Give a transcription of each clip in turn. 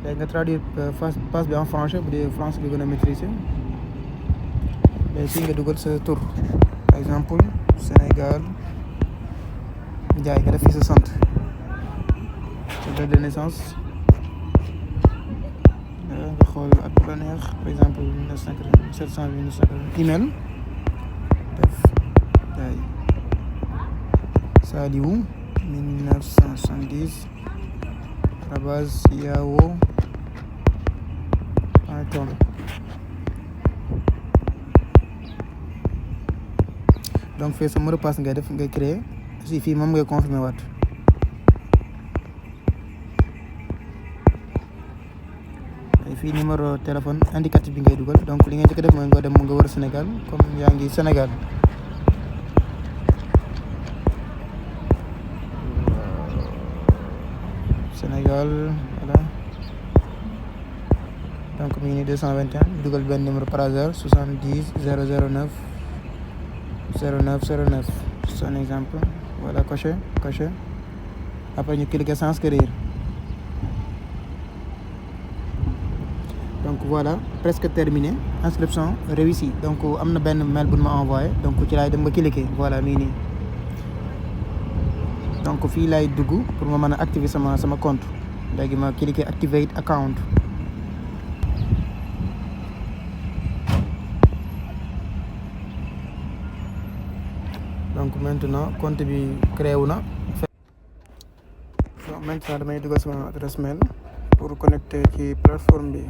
léegi nga traduire passe bi en français bu dee français bi gën a maîtriser léegi fii nga dugal sa tur par exemple Sénégal Ndiaye nga def fii sa sant sa date de naissance nga xool at bu la neex par exemple 700 email def Ndiaye Saliou 1970 @yahoo.com. donc fii sa mot de passe ngay def ngay créer si fii moom ngay confirmer waat fii numéro téléphone indicatif bi ngay dugal donc li ngay njëkk def mooy nga dem nga wër Sénégal comme yaa ngi Sénégal voilà donc mi ngi nii 221 dugal benn numéro par hasard 70 009 09 c'est un exemple voilà coché après ñu cliquer s'inscrire donc voilà presque terminé inscription réussie donc am na benn mail bu ma envoyé donc ci laay dem ba cliquer voilà mi ngi nii donc fii laay dugg pour ma mën a activer sama compte léegi ma cliquer activate account donc maintenant compte bi créé wu na donc maintenant damay dugal sama adresse mail pour connecter ci plateforme bi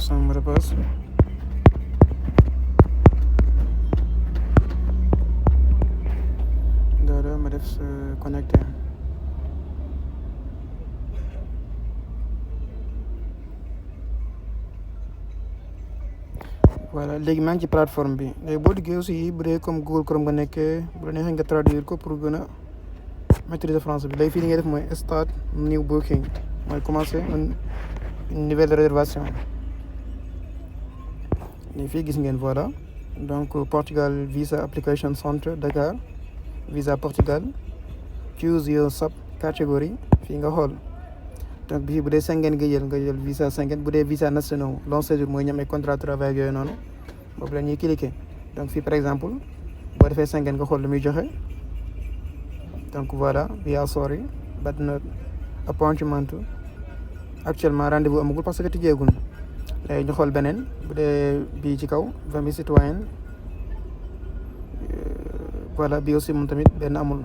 sama mot de passe dara ma def connecté voilà léegi maa ngi ci plateforme bi léegi boo duggee aussi bu dee comme Google Chrome nga nekkee bu la neexee nga traduire ko pour gën a maîtriser français bi léegi fii li ngay def mooy start new booking mooy commencer une nouvelle réservation léegi fii gis ngeen voilà donc Portugal visa application center Dakar visa Portugal choose your sub category fii nga xool donc bii bu dee Schengen nga jël visa Schengen bu dee visa national long séjour mooy ñam ay contrat travail yooyu noonu boobu la ñuy cliquer donc fii par exemple boo defee Schengen nga xool lu muy joxe donc voilà we are sorry but not appointment actuellement rendez-vous amagul parce que tijjeegul léegi ñu xool beneen bu dee bii ci kaw famille citoyenne voilà bii aussi moom tamit benn amul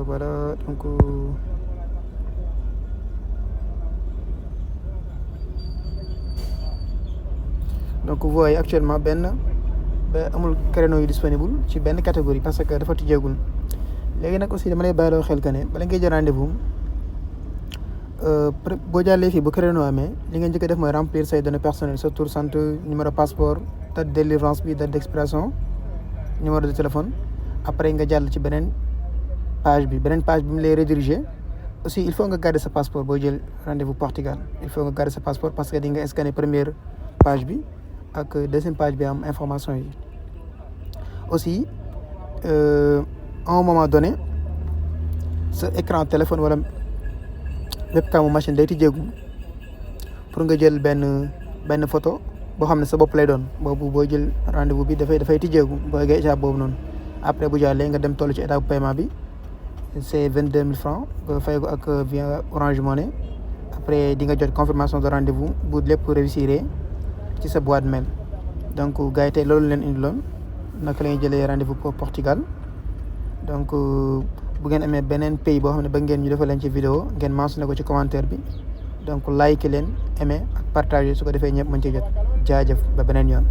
voilà donc vous voyez actuellement amul créneau yu disponible ci benn catégorie parce que dafa tijjeegul léegi nag aussi dama lay bàyyiloo xel que ne bala ngay jël rendez-vous boo jàllee fii bu créneau amee li nga njëkk a def mooy remplir say données personnelles sa tur sant numéro passeport date de délivrance bi date d'expiration numéro de téléphone après nga jàll ci beneen page bi mu lay rediriger aussi il faut nga garder sa passeport boo jël rendez-vous Portugal il faut nga garder sa passeport parce que di nga scanner première page bi ak deuxième page bi am information yi aussi à un moment donné sa écran téléphone wala webcam machine day tijjeegu pour nga jël benn photo boo xam ne sa bopp lay doon boobu boo jël rendez-vous bi dafay tijjeegu boo yeggee étape boobu noonu après bu jàllee nga dem toll ci étape paiement bi c'est 22 000 francs nga fay ko ak via Orange Money après di nga jot confirmation de rendez-vous bu lépp réussir ci sa boîte mail donc gars yi tey loolu leen indiloon naka la ñuy jëlee rendez-vous pour Portugal donc bu ngeen amee beneen pays boo xam ne ba ngeen ñu defal leen ci vidéo ngeen mentionné ko ci commentaire bi donc like leen aimer ak partager su ko defee ñëpp mën ci jot jaajëf ba beneen yoon